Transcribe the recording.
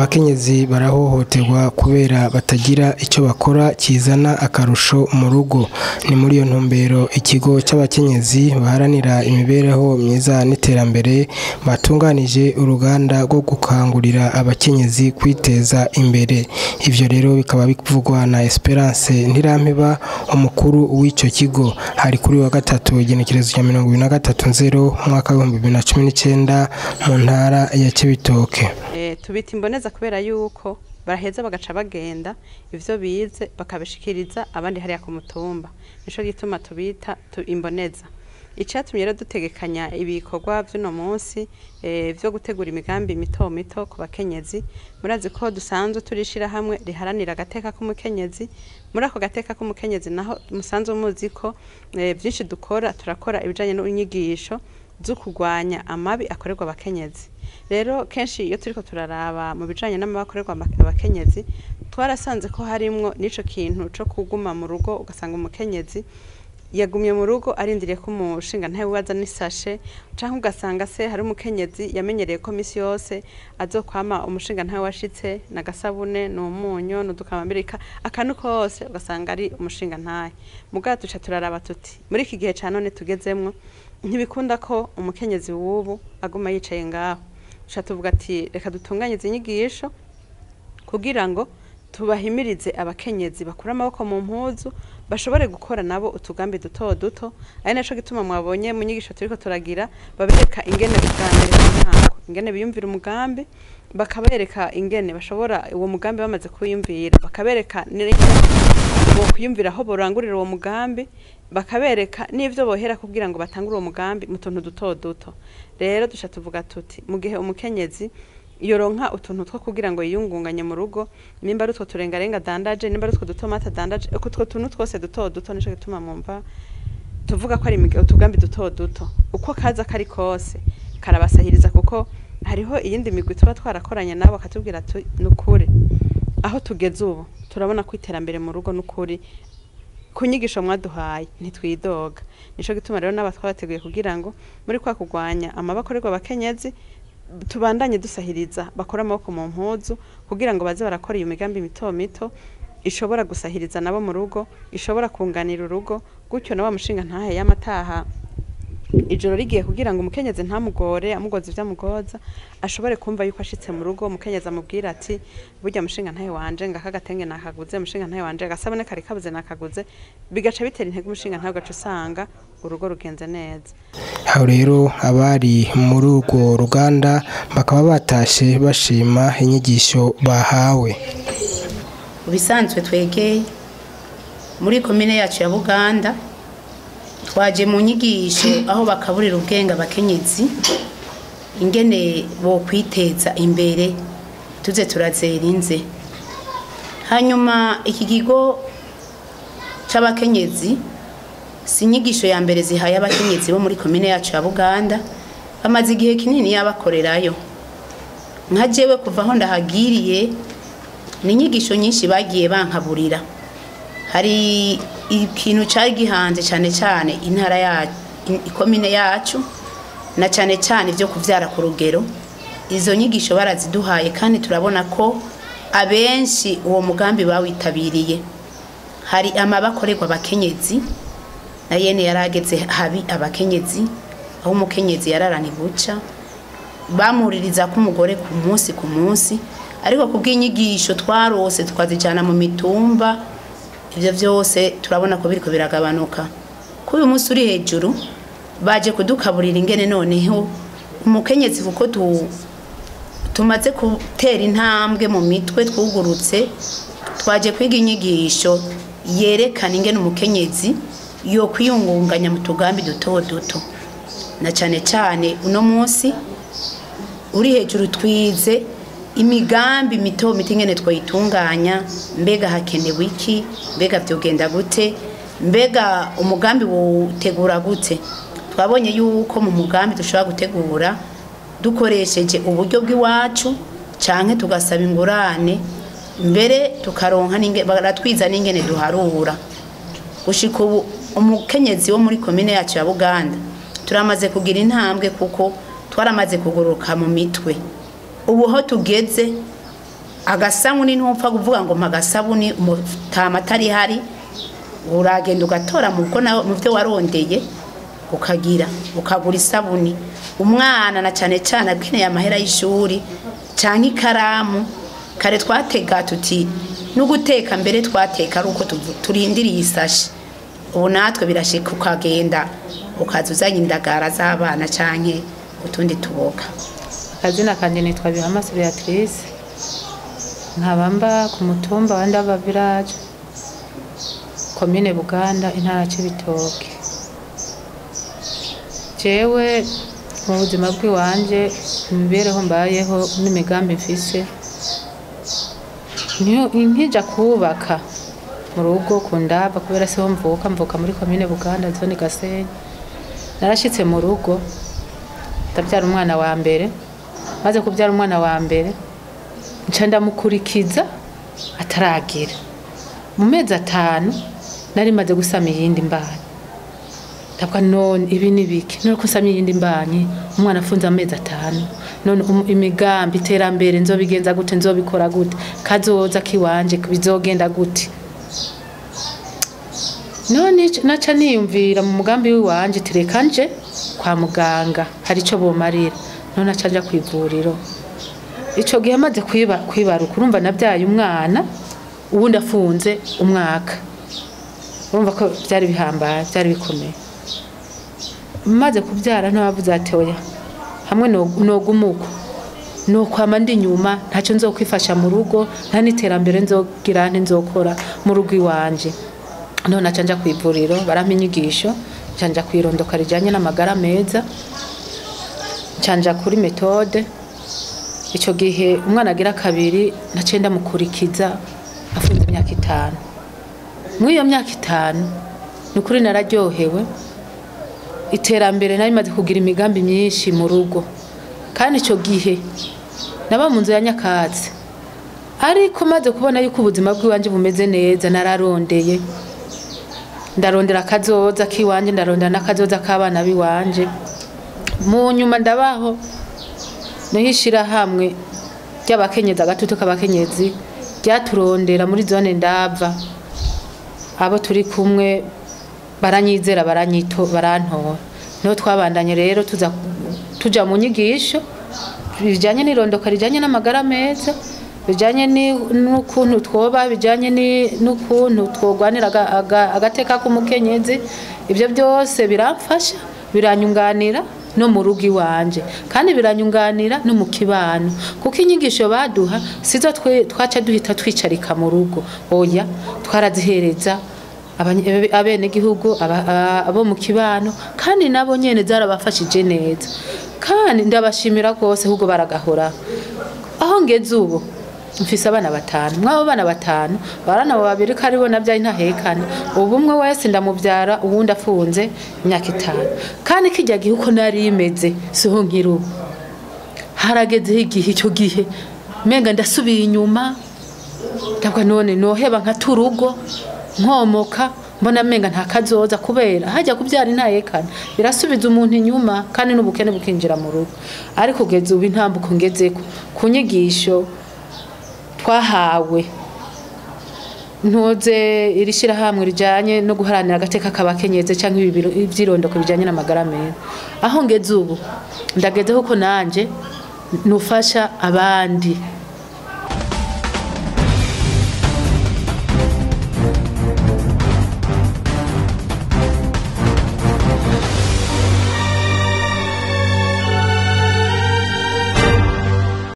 Abakenyezi barahohoterwa kubera batagira icyo bakora kizana akarusho mu rugo. Ni muri iyo ntumbero ikigo cy'abakenyezi baharanira imibereho myiza n'iterambere batunganije uruganda rwo gukangurira abakenyezi kwiteza imbere. Ivyo rero bikaba bivugwa na Esperance Ntirampeba, umukuru w'icyo kigo. Hari kuri wa gatatu igenekerezo rya 23/0 mwaka wa 2019 mu ntara ya Cibitoke. Tubita imboneza kubera yuko baraheza bagaca bagenda ivyo bize bakabishikiriza abandi hariya ku mutumba. Nico gituma tubita imboneza. Icatumye rero dutegekanya ibikorwa vy'uno munsi vyo gutegura imigambi mito mito ku bakenyezi. Murazi ko dusanzwe turishira hamwe riharanira agateka k'umukenyezi. Muri ako gateka k'umukenyezi naho musanzwe muzi ko vyinshi turakora ibijanye n'inyigisho zo kurwanya amabi akorerwa abakenyezi. Rero kenshi iyo turiko turaraba mu bijanye n'amabakorerwa abakenyezi twarasanze ko harimwo nico kintu co kuguma mu rugo, ugasanga umukenyezi yagumye mu rugo arindiriye ko umushinga ntawe waza n'isashe, canke ugasanga se hari umukenyezi yamenyereye ko misi yose azokwama umushinga ntawe washitse na gasabune n'umunyo n'udukamambirika akantu kose ugasanga ari umushinga ntawe. Mugabo tuca turaraba tuti muri iki gihe ca none tugezemwo ntibikunda ko umukenyezi w'ubu aguma yicaye ngaho. Tuvuga ati reka dutunganye inyigisho kugira ngo tubahimirize abakenyezi bakura amaboko mu mpuzu bashobore gukora nabo utugambi duto duto. Ari naco gituma mwabonye mu nyigisho turiko turagira babereka ingene biganira ingene biyumvira umugambi, bakabereka ingene bashobora uwo mugambi bamaze kuyumvira, bakabereka bo kuyumvira aho borangurira uwo mugambi, bakabereka n'ivyo bohera kugira ngo batangure uwo mugambi mu tuntu duto duto. Rero dusha tuvuga tuti mu gihe umukenyezi yoronka utuntu two kugira ngo yiyungunganye mu rugo, nimba ari utwo turengarenga dandaje, nimba ari utwo dutomata dandaje, utwo tuntu twose duto duto nico gituma mumva tuvuga ko ari utugambi duto duto. Uko kaza kari kose karabasahiriza kuko hariho iyindi migwi tuba twarakoranye nabo akatubwira ati nukuri aho tugeze ubu turabona ko iterambere mu rugo nukuri kunyigisho mwaduhaye ntitwidoga. Nico gituma rero n'abatwabateguye kugira ngo muri kwa kugwanya amabakorerwa abakenyezi tubandanye dusahiriza bakora amaboko mu mpuzu kugira ngo baze barakora iyo migambi mito mito ishobora gusahiriza nabo mu rugo, ishobora kunganira urugo, gutyo na wa mushinga ntahe y'amataha ijoro rigiye kugira ngo umukenyezi ntamugore amugoza ivyamugoza, ashobore kumva yuko ashitse mu rugo umukenyezi amubwira ati burya mushinga ntahe wanje ngakagatenge nakaguze, mushinga ntahe wanje agasabone kari kabuze nakaguze, bigaca bitera intege umushinga ntahe ugaca usanga urugo rugenze neza. Aho rero abari muri urwo ruganda bakaba batashe bashima inyigisho bahawe. Ubisanzwe twegeye muri komine yacu ya Buganda twaje mu nyigisho aho bakaburira ubwenge abakenyezi ingene bo kwiteza imbere tuze turazerinze. Hanyuma iki kigo c'abakenyezi si inyigisho ya mbere zihaye abakenyezi bo muri komine yacu ya Buganda, bamaze igihe kinini yabakorerayo. Nka jewe kuva aho ndahagiriye ni inyigisho nyinshi bagiye bankaburira. Hari ikintu cyari gihanze cyane intara ya ikomine yacu na cyane byo kuvyara ku rugero. Izo nyigisho baraziduhaye kandi turabona ko abenshi uwo mugambi bawitabiriye. Hari amabakorerwa abakenyezi na yene yarageze habi abakenyezi, aho umukenyezi yararana ibuca bamuririza ko umugore ku munsi, ariko kubw'inyigisho twarose twazijana mu mitumba, ivyo vyose turabona ko biriko biragabanuka. Kuyu munsi uri hejuru baje kudukaburira ingene noneho umukenyezi kuko tumaze gutera intambwe mu mitwe twugurutse, twaje kwiga inyigisho yerekana ingene umukenyezi yo kwiyungunganya mu tugambi duto duto. Na cyane uno munsi uri hejuru twize imigambi mito ingene twayitunganya, mbega hakenewe iki, mbega vyogenda gute, mbega umugambi wotegura gute. Twabonye yuko mu mugambi dushobora gutegura dukoresheje uburyo bw'iwacu canke tugasaba ingurane, mbere tukaronka baratwiza n'ingene duharura. Gushika ubu umukenyezi wo muri komine yacu ya Buganda turamaze kugira intambwe kuko twaramaze kuguruka mu mitwe. Ubu ho tugeze agasabuni ntupfa kuvuga ngo magasabuni umutama atari hari uragenda ugatora mu byo warondeye ukagira ukagura isabuni umwana na cyane cyane akeneye amahera y'ishuri cyangwa ikaramu kare twatega tuti no guteka mbere twateka ari uko turindiriye isashi ubu natwe birashika ukagenda ukazuzanya indagara z'abana cyangwa utundi tuboga. Akazina kanje nitwa Bihamasi Beatrice nkabamba ku mutumba wa Ndava village komine Buganda intara Cibitoke. Jewe mu buzima bw'iwanje imibereho mbayeho n'imigambi mfise nkija kubaka mu rugo ku Ndava kubera se mvuka muri komine Buganda zone Gasenyi. Narashitse mu rugo ndabyara umwana wa mbere, maze kubyara umwana wa mbere nca ndamukurikiza ataragira mu mezi 5 nari maze gusama iyindi mbanye. Ndabwa none ibi nibiki none ko nsama iyindi mbanye umwana afunze amezi 5 none imigambi iterambere nzobigenza gute nzobikora gute kazoza kiwanje bizogenda gute. None naca niyumvira mu mugambi w'iwanje tirekanje kwa muganga hari ico bomarira none acaja kwivuriro. Ico gihe maze kwibaruka urumva nabyaye umwana ubundi afunze umwaka, urumva ko byari bihambaye byari bikomeye. Maze kubyara ntabavuze ati oya hamwe nogumuko no kwama ndi nyuma ntacyo nzokwifasha mu rugo nta niterambere nzogira nzokora mu rugo iwanje. None acanja kwivuriro barampa inyigisho canja kwirondoka rijanye n'amagara meza canja kuri metode. Ico gihe umwana agira kabiri nacenda mukurikiza afunze imyaka 5. Muri iyo myaka 5 nukuri nararyohewe iterambere nari maze kugira imigambi myinshi mu rugo kandi ico gihe naba mu nzu ya nyakazi ariko maze kubona yuko ubuzima bw'iwanje bumeze neza nararondeye ndarondera akazoza kiwanje ndarondera nakazoza kabana biwanje. Mu nyuma ndabaho nihishira hamwe ry'abakenyezi agatutu k'abakenyezi ryaturondera muri zone Ndava. Abo turi kumwe baranyizera barantora no twabandanye rero tuja mu nyigisho bijanye n'irondoka rijanye n'amagara meza bijanye n'ukuntu twoba bijanye n'ukuntu twogwanira agateka k'umukenyezi. Ibyo byose biramfasha biranyunganira no mu rugo iwanje kandi biranyunganira no mu kibano kuko inyigisho baduha sizo twaca duhita twicarika mu rugo oya twarazihereza abene gihugu abo mu kibano kandi nabo nyene zarabafashije neza kandi ndabashimira rwose ahubwo baragahora. Aho ngeze ubu mfise abana 5 mwabo bana 5 barana 2 karibo nabyaye ntahekana ubu umwe wese ndamubyara ubundi afunze imyaka 5 kandi kijya gihe uko nari imeze siho nkiru harageze igihe icyo gihe menga ndasubiye inyuma ndabwa none noheba nka turugo nkomoka mbona menga nta kazoza kubera hajya kubyara ntahekana birasubiza umuntu inyuma kandi n'ubukene bukinjira mu rugo. Ariko ugeze ubu intambuko ngezeko kunyigisho twahawe ntoze irishira hamwe rijanye no guharanira agateka k'abakenyezi cyangwa ibyirondoko bijanye n'amagara meza. Aho ngeze ubu ndagezeho ko nanje nufasha abandi